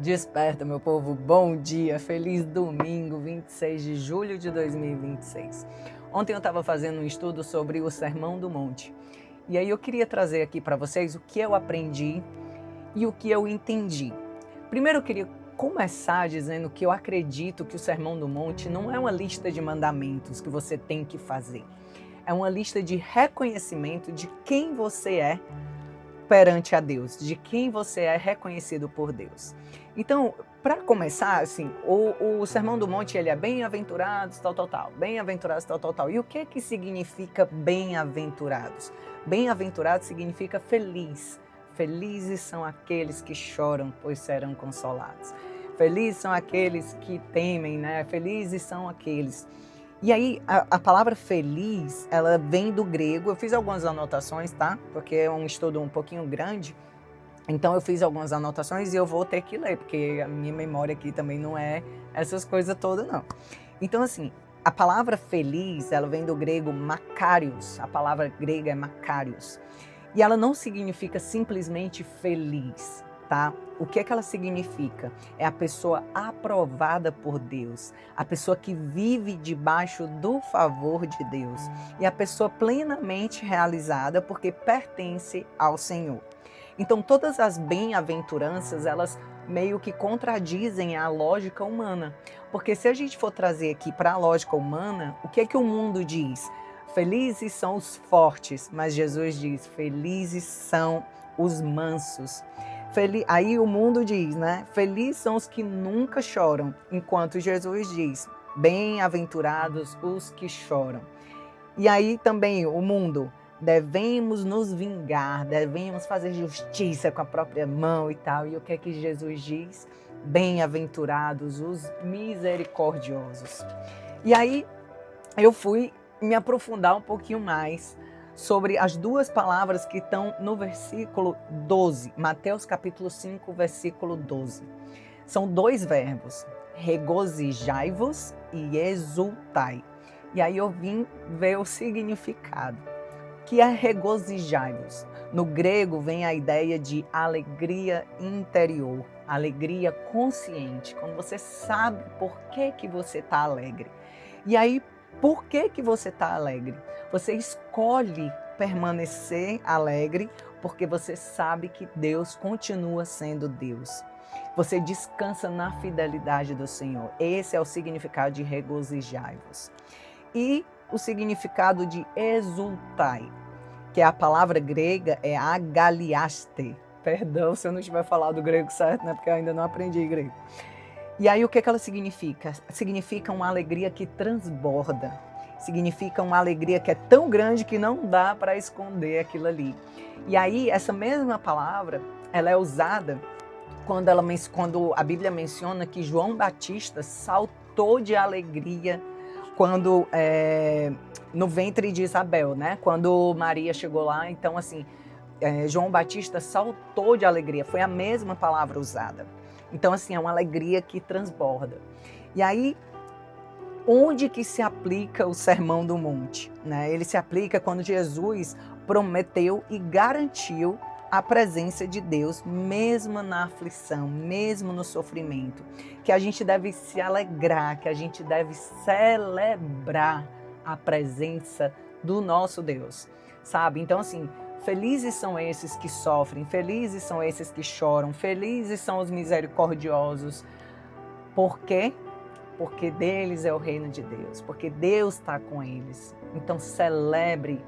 Desperta, meu povo, bom dia, feliz domingo, 26 de julho de 2026. Ontem eu estava fazendo um estudo sobre o Sermão do Monte. E aí eu queria trazer aqui para vocês o que eu aprendi e o que eu entendi. Primeiro eu queria começar dizendo que eu acredito que o Sermão do Monte não é uma lista de mandamentos que você tem que fazer. É uma lista de reconhecimento de quem você é perante a Deus, de quem você é reconhecido por Deus. Então, para começar, assim, o Sermão do Monte, ele é bem-aventurados, tal. Bem-aventurados, tal. E o que significa bem-aventurados? Bem-aventurados significa feliz. Felizes são aqueles que choram, pois serão consolados. Felizes são aqueles que temem, né? Felizes são aqueles. E aí, a palavra feliz, ela vem do grego. Eu fiz algumas anotações, tá? Porque é um estudo um pouquinho grande. Então, eu fiz algumas anotações e eu vou ter que ler, porque a minha memória aqui também não é essas coisas todas, não. Então, assim, a palavra feliz, ela vem do grego makarios. A palavra grega é makarios. E ela não significa simplesmente feliz, tá? O que é que ela significa? É a pessoa aprovada por Deus, a pessoa que vive debaixo do favor de Deus e a pessoa plenamente realizada porque pertence ao Senhor. Então, todas as bem-aventuranças, elas meio que contradizem a lógica humana, porque se a gente for trazer aqui para a lógica humana, o que é que o mundo diz? Felizes são os fortes, mas Jesus diz, felizes são os mansos. Aí o mundo diz, né? Felizes são os que nunca choram, enquanto Jesus diz, bem-aventurados os que choram. E aí também o mundo, devemos nos vingar, devemos fazer justiça com a própria mão e tal. E o que é que Jesus diz? Bem-aventurados os misericordiosos. E aí eu fui me aprofundar um pouquinho mais sobre as duas palavras que estão no versículo 12, Mateus capítulo 5, versículo 12. São dois verbos, regozijai-vos e exultai. E aí eu vim ver o significado, que é regozijai-vos. No grego vem a ideia de alegria interior, alegria consciente, quando você sabe por que você está alegre. E aí, por que você está alegre? Você escolhe permanecer alegre porque você sabe que Deus continua sendo Deus. Você descansa na fidelidade do Senhor. Esse é o significado de regozijai-vos. E o significado de exultai, que é a palavra grega é agaliaste. Perdão se eu não tiver falado o grego certo, né? Porque eu ainda não aprendi grego. E aí o que ela significa? Significa uma alegria que transborda. Significa uma alegria que é tão grande que não dá para esconder aquilo ali. E aí essa mesma palavra, ela é usada quando a Bíblia menciona que João Batista saltou de alegria quando no ventre de Isabel, né? Quando Maria chegou lá, então assim, João Batista saltou de alegria. Foi a mesma palavra usada. Então, assim, é uma alegria que transborda. E aí, onde que se aplica o Sermão do Monte? Né? Ele se aplica quando Jesus prometeu e garantiu a presença de Deus, mesmo na aflição, mesmo no sofrimento. Que a gente deve se alegrar, que a gente deve celebrar a presença do nosso Deus, sabe? Então, assim, felizes são esses que sofrem, felizes são esses que choram, felizes são os misericordiosos. Por quê? Porque deles é o reino de Deus, porque Deus está com eles. Então celebre,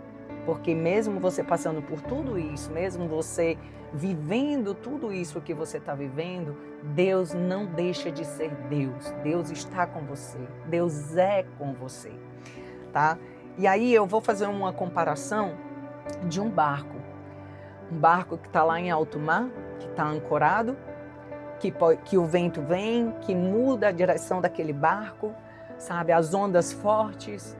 porque mesmo você passando por tudo isso, mesmo você vivendo tudo isso que você está vivendo, Deus não deixa de ser Deus. Deus está com você, Deus é com você, tá? E aí eu vou fazer uma comparação de um barco que está lá em alto mar, que está ancorado, que o vento vem, que muda a direção daquele barco, sabe, as ondas fortes,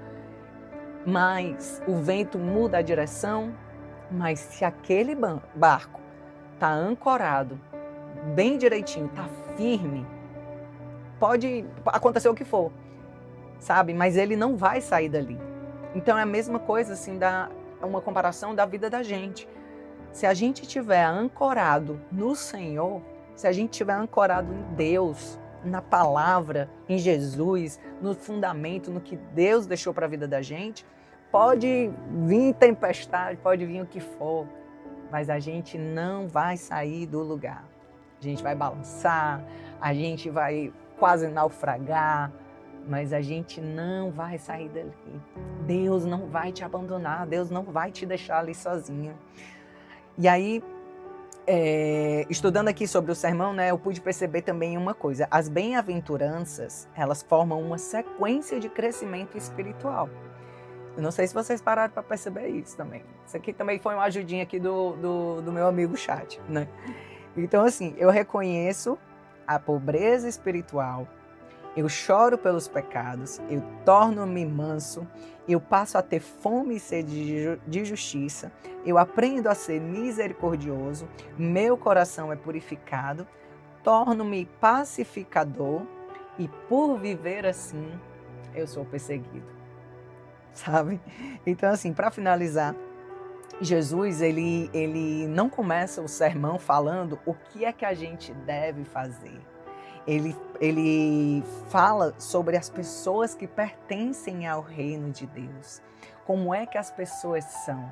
mas o vento muda a direção, mas se aquele barco está ancorado, bem direitinho, está firme, pode acontecer o que for, sabe, mas ele não vai sair dali. Então é a mesma coisa, assim, uma comparação da vida da gente. Se a gente estiver ancorado no Senhor, se a gente estiver ancorado em Deus, na palavra, em Jesus, no fundamento, no que Deus deixou para a vida da gente, pode vir tempestade, pode vir o que for, mas a gente não vai sair do lugar. A gente vai balançar, a gente vai quase naufragar, mas a gente não vai sair dali. Deus não vai te abandonar, Deus não vai te deixar ali sozinho. E aí, estudando aqui sobre o sermão, né, eu pude perceber também uma coisa. As bem-aventuranças, elas formam uma sequência de crescimento espiritual. Eu não sei se vocês pararam para perceber isso também. Isso aqui também foi uma ajudinha aqui do meu amigo chat, né? Então, assim, eu reconheço a pobreza espiritual, eu choro pelos pecados, eu torno-me manso, eu passo a ter fome e sede de justiça, eu aprendo a ser misericordioso, meu coração é purificado, torno-me pacificador e por viver assim, eu sou perseguido. Sabe? Então, assim, para finalizar, Jesus, ele não começa o sermão falando o que é que a gente deve fazer. Ele fala sobre as pessoas que pertencem ao reino de Deus. Como é que as pessoas são?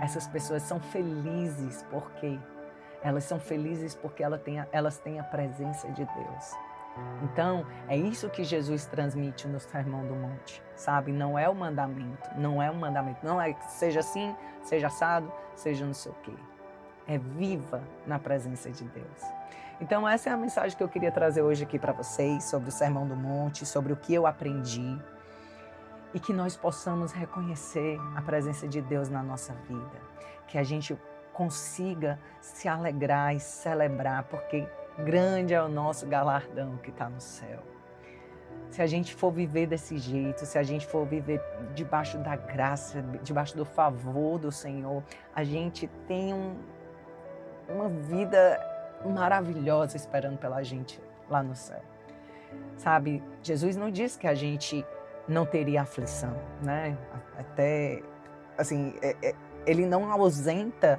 Essas pessoas são felizes, por quê? Elas são felizes porque elas têm a presença de Deus. Então, é isso que Jesus transmite no Sermão do Monte, sabe? Não é o mandamento, não é que seja assim, seja assado, seja não sei o quê. É viva na presença de Deus. Então, essa é a mensagem que eu queria trazer hoje aqui para vocês, sobre o Sermão do Monte, sobre o que eu aprendi, e que nós possamos reconhecer a presença de Deus na nossa vida, que a gente consiga se alegrar e celebrar, porque grande é o nosso galardão que está no céu. Se a gente for viver desse jeito, se a gente for viver debaixo da graça, debaixo do favor do Senhor, a gente tem uma vida maravilhosa esperando pela gente lá no céu. Sabe, Jesus não disse que a gente não teria aflição, né? Até, assim, ele não ausenta,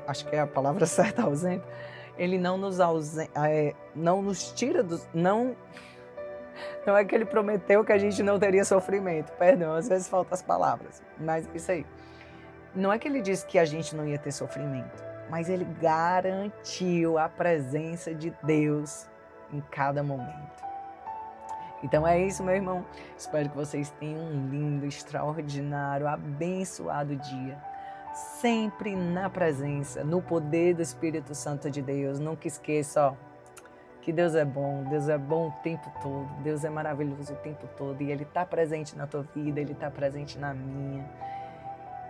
acho que é a palavra certa, ausenta. Ele não nos tira dos... Não é que ele prometeu que a gente não teria sofrimento. Perdão, às vezes faltam as palavras. Mas isso aí. Não é que ele disse que a gente não ia ter sofrimento. Mas ele garantiu a presença de Deus em cada momento. Então é isso, meu irmão. Espero que vocês tenham um lindo, extraordinário, abençoado dia. Sempre na presença, no poder do Espírito Santo de Deus. Nunca esqueça, que Deus é bom o tempo todo, Deus é maravilhoso o tempo todo, e Ele está presente na tua vida, Ele está presente na minha.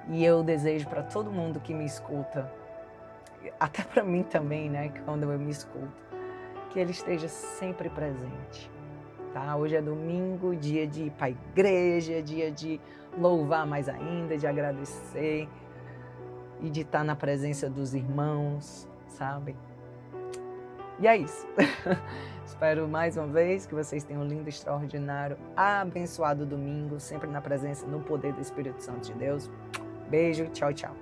E eu desejo para todo mundo que me escuta, até para mim também, né, que quando eu me escuto, que Ele esteja sempre presente. Tá? Hoje é domingo, dia de ir para a igreja, dia de louvar mais ainda, de agradecer, e de estar na presença dos irmãos, sabe? E é isso. Espero mais uma vez que vocês tenham um lindo, extraordinário, abençoado domingo, sempre na presença, no poder do Espírito Santo de Deus. Beijo, tchau, tchau.